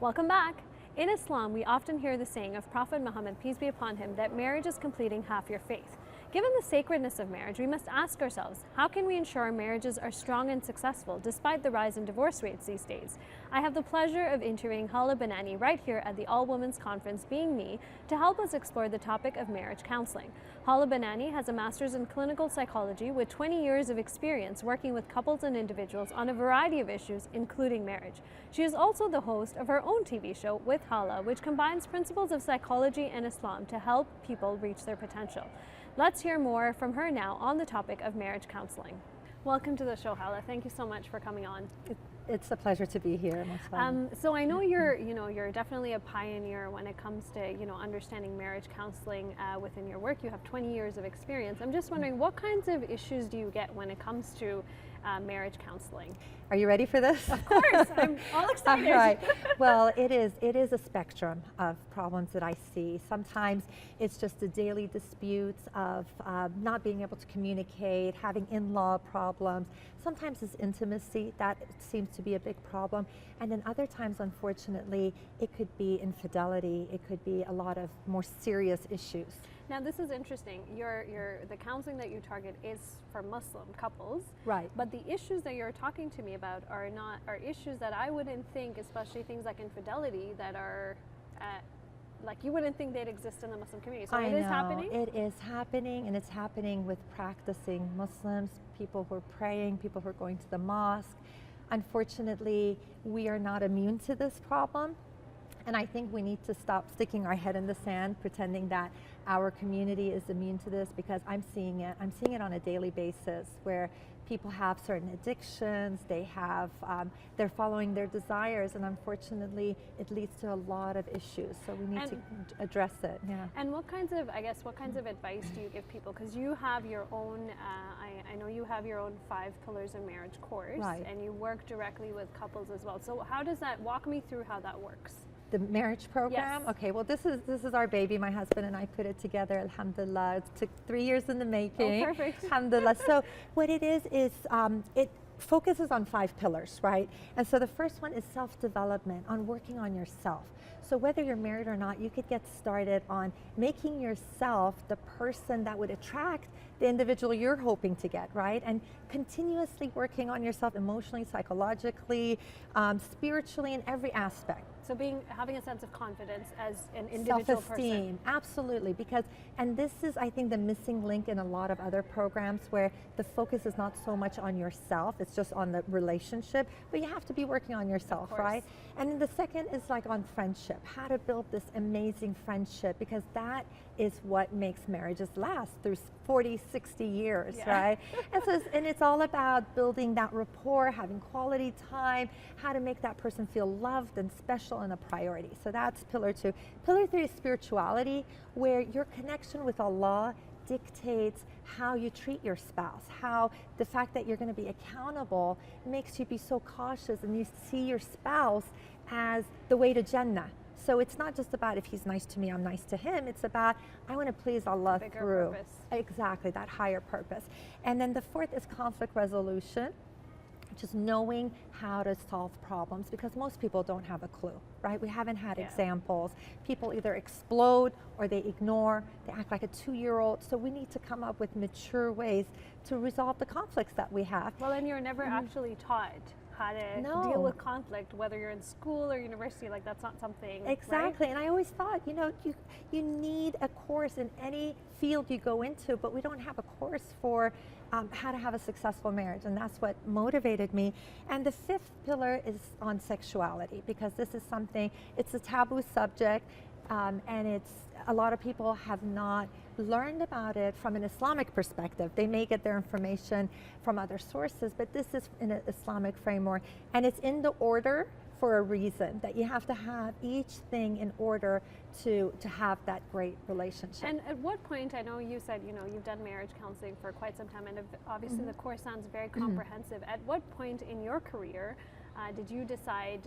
Welcome back. In Islam, we often hear the saying of Prophet Muhammad, peace be upon him, that marriage is completing half your faith. Given the sacredness of marriage, we must ask ourselves, how can we ensure our marriages are strong and successful despite the rise in divorce rates these days? I have the pleasure of interviewing Haleh Banani right here at the All Women's Conference, Being Me, to help us explore the topic of marriage counseling. Haleh Banani has a master's in clinical psychology with 20 years of experience working with couples and individuals on a variety of issues, including marriage. She is also the host of her own TV show, With Haleh, which combines principles of psychology and Islam to help people reach their potential. Let's hear more from her now on the topic of marriage counseling. Welcome to the show, Haleh. Thank you so much for coming on. It's a pleasure to be here. So I know you're definitely a pioneer when it comes to understanding marriage counseling within your work. You have 20 years of experience. I'm just wondering, what kinds of issues do you get when it comes to marriage counseling? Are you ready for this? Of course, I'm all excited. All right. Well, it is a spectrum of problems that I see. Sometimes it's just the daily disputes of not being able to communicate, having in-law problems. Sometimes it's intimacy that seems to be a big problem, and then other times, unfortunately, it could be infidelity. It could be a lot of more serious issues. Now, this is interesting. The counseling that you target is for Muslim couples, right? But the issues that you're talking to me about are issues that I wouldn't think, especially things like infidelity, that are like you wouldn't think they'd exist in the Muslim community. So it is happening? It is happening, and it's happening with practicing Muslims, people who are praying, people who are going to the mosque. Unfortunately, we are not immune to this problem. And I think we need to stop sticking our head in the sand, pretending that our community is immune to this, because I'm seeing it. I'm seeing it on a daily basis where people have certain addictions, they're following their desires, and unfortunately it leads to a lot of issues. So we need to address it. Yeah. And what kinds of advice do you give people? Because you have your own, I know you have your own 5 Pillars of Marriage course, right, and you work directly with couples as well. So how does that, walk me through how that works? The marriage program? Yes. Okay, well this is our baby. My husband and I put it together, alhamdulillah. It took 3 years in the making. Oh, perfect. Alhamdulillah. So what it is it focuses on 5 pillars, right? And so the first one is self-development, on working on yourself. So whether you're married or not, you could get started on making yourself the person that would attract the individual you're hoping to get, right? And continuously working on yourself emotionally, psychologically, spiritually, in every aspect. So having a sense of confidence as an individual Self-esteem, person. absolutely, and this is, I think, the missing link in a lot of other programs where the focus is not so much on yourself, it's just on the relationship, but you have to be working on yourself, right? And then the second is like on friendship, how to build this amazing friendship, because that is what makes marriages last through 40, 60 years, right? And it's all about building that rapport, having quality time, how to make that person feel loved and special and a priority. So that's pillar 2. Pillar 3 is spirituality, where your connection with Allah dictates how you treat your spouse, how the fact that you're going to be accountable makes you be so cautious, and you see your spouse as the way to Jannah. So it's not just about, if he's nice to me, I'm nice to him. It's about, I want to please Allah through. Purpose. Exactly, that higher purpose. And then the 4th is conflict resolution, just knowing how to solve problems, because most people don't have a clue, right? We haven't had examples. People either explode or they ignore, they act like a 2-year-old. So we need to come up with mature ways to resolve the conflicts that we have. Well, and you're never actually taught how to deal with conflict, whether you're in school or university. Like, that's not something, exactly, right? And I always thought, you need a course in any field you go into, but we don't have a course for how to have a successful marriage, and that's what motivated me. And the 5th pillar is on sexuality, because this is something, it's a taboo subject, and a lot of people have not learned about it from an Islamic perspective. They may get their information from other sources, but this is in an Islamic framework, and it's in the order for a reason, that you have to have each thing in order to have that great relationship. And at what point, I know you said, you've done marriage counseling for quite some time, and obviously the course sounds very comprehensive. At what point in your career did you decide,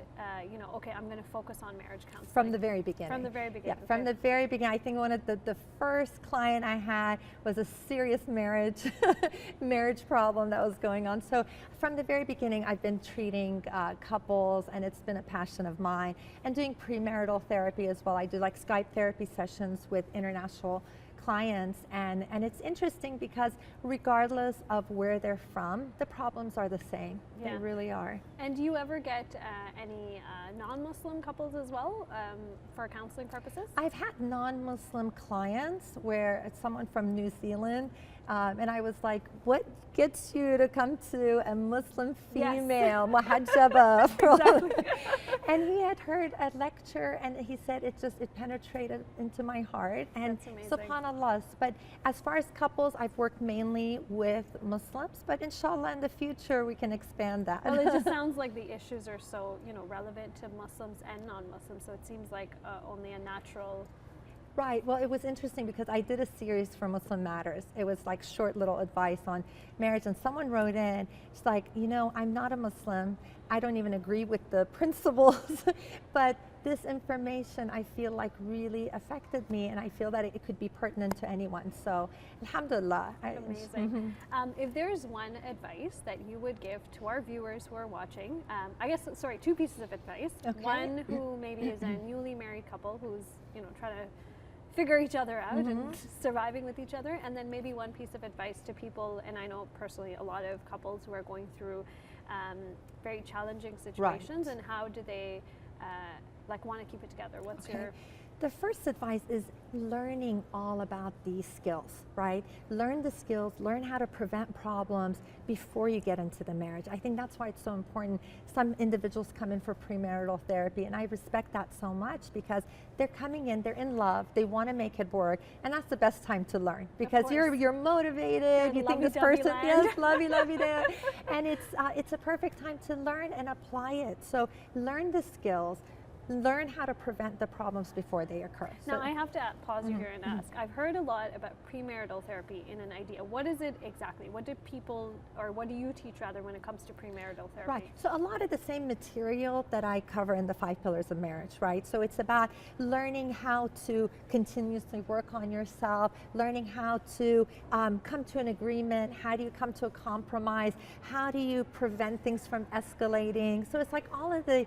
okay, I'm going to focus on marriage counseling? From the very beginning. From the very beginning. Yeah, from the very beginning. I think one of the first client I had was a serious marriage problem that was going on. So from the very beginning, I've been treating couples, and it's been a passion of mine, and doing premarital therapy as well. I do like Skype therapy sessions with international clients, and it's interesting because regardless of where they're from, the problems are the same. Yeah. They really are. And do you ever get any non-Muslim couples as well for counseling purposes? I've had non-Muslim clients where it's someone from New Zealand, and I was like, what gets you to come to a Muslim female, muhajjaba? Exactly. And he had heard a lecture, and he said it penetrated into my heart. And subhanAllah. But as far as couples, I've worked mainly with Muslims, but inshallah in the future we can expand that. Well, it just sounds like the issues are so, relevant to Muslims and non-Muslims, so it seems like only a natural. Right. Well, it was interesting because I did a series for Muslim Matters. It was like short little advice on marriage, and someone wrote in, it's like, I'm not a Muslim. I don't even agree with the principles, but this information I feel like really affected me, and I feel that it could be pertinent to anyone. So, alhamdulillah. Amazing. If there's one advice that you would give to our viewers who are watching, two pieces of advice. Okay. One who maybe is a newly married couple who's, trying to figure each other out and surviving with each other, and then maybe one piece of advice to people, and I know personally a lot of couples who are going through very challenging situations, and how do they want to keep it together? What's your... The first advice is learning all about these skills, right? Learn the skills, learn how to prevent problems before you get into the marriage. I think that's why it's so important. Some individuals come in for premarital therapy, and I respect that so much because they're coming in, they're in love, they want to make it work, and that's the best time to learn because you're motivated, you think this person, yes, lovey day, and it's a perfect time to learn and apply it. So learn the skills. Learn how to prevent the problems before they occur. Now, I have to pause you here and ask. I've heard a lot about premarital therapy in an idea. What is it exactly? What do you teach rather when it comes to premarital therapy? Right. So a lot of the same material that I cover in the 5 pillars of marriage, right? So it's about learning how to continuously work on yourself, learning how to come to an agreement. How do you come to a compromise? How do you prevent things from escalating? So it's like all of the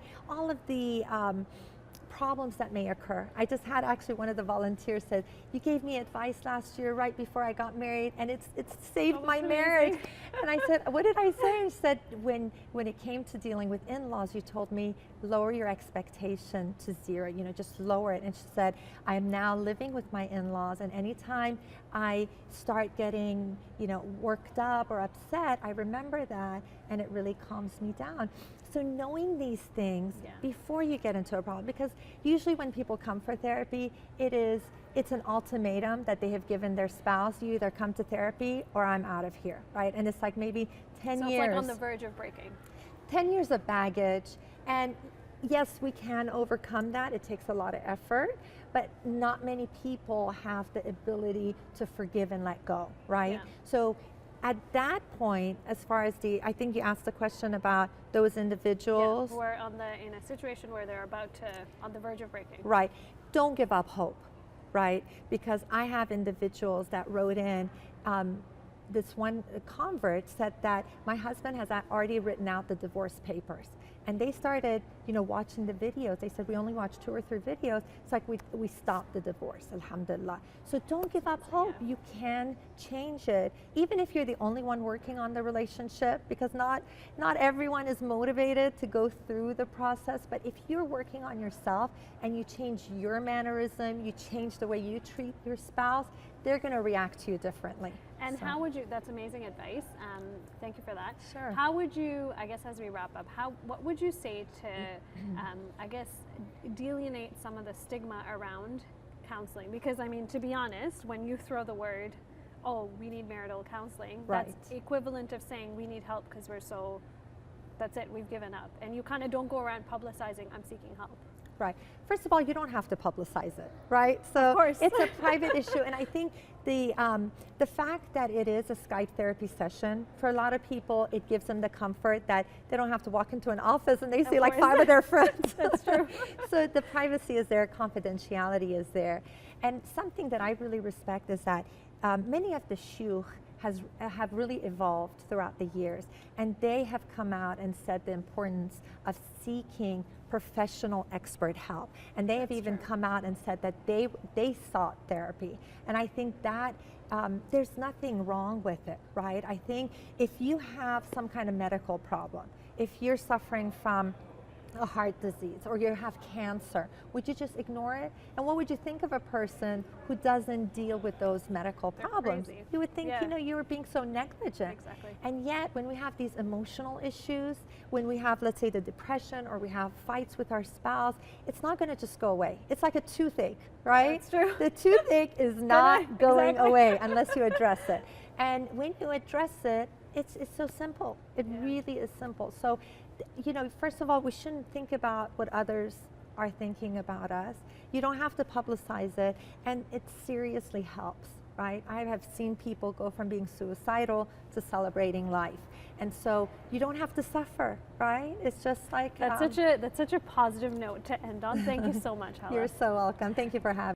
problems that may occur. I just had actually one of the volunteers said, you gave me advice last year right before I got married, and it's saved my marriage. And I said, what did I say? And she said, when it came to dealing with in-laws, you told me lower your expectation to 0, just lower it. And she said, I am now living with my in-laws, and anytime I start getting worked up or upset, I remember that, and it really calms me down. So knowing these things before you get into a problem, because usually when people come for therapy, it's an ultimatum that they have given their spouse. You either come to therapy or I'm out of here, right? And it's like maybe 10 years. So it's like on the verge of breaking. 10 years of baggage, and yes, we can overcome that. It takes a lot of effort, but not many people have the ability to forgive and let go, right? Yeah. So at that point, as far as I think you asked the question about those individuals. Yeah, who are in a situation where they're on the verge of breaking. Right. Don't give up hope, right? Because I have individuals that wrote in, this one convert said that my husband has already written out the divorce papers. And they started, watching the videos. They said, we only watched 2 or 3 videos. It's like we stopped the divorce, alhamdulillah. So don't give up hope. You can change it, even if you're the only one working on the relationship, because not everyone is motivated to go through the process. But if you're working on yourself and you change your mannerism, you change the way you treat your spouse, they're going to react to you differently. And how would you, that's amazing advice, thank you for that. Sure. How would you, I guess as we wrap up, what would you say to, I guess, delineate some of the stigma around counseling? Because I mean, to be honest, when you throw the word, oh, we need marital counseling, that's equivalent of saying we need help because we're so that's it, we've given up. And you kind of don't go around publicizing, I'm seeking help. Right. First of all, you don't have to publicize it, right? So of course. It's a private issue, and I think the fact that it is a Skype therapy session, for a lot of people, it gives them the comfort that they don't have to walk into an office and they see like 5 of their friends. That's true. So the privacy is there, confidentiality is there. And something that I really respect is that many of the shuyukh have really evolved throughout the years, and they have come out and said the importance of seeking professional expert help, and they have even come out and said that they sought therapy, and I think that there's nothing wrong with it, right? I think if you have some kind of medical problem, if you're suffering from a heart disease or you have cancer, would you just ignore it? And what would you think of a person who doesn't deal with those medical problems? Crazy. You would think, you know, you were being so negligent. Exactly. And yet when we have these emotional issues, when we have, let's say, the depression, or we have fights with our spouse, it's not going to just go away. It's like a toothache, right? That's true. The toothache is not going exactly. away unless you address it. And when you address it, it's so simple. It really is simple. So, you know, first of all, we shouldn't think about what others are thinking about us. You don't have to publicize it, and it seriously helps, right? I have seen people go from being suicidal to celebrating life. And so you don't have to suffer, right? It's just like... That's such a positive note to end on. Thank you so much, Haleh. You're so welcome. Thank you for having me.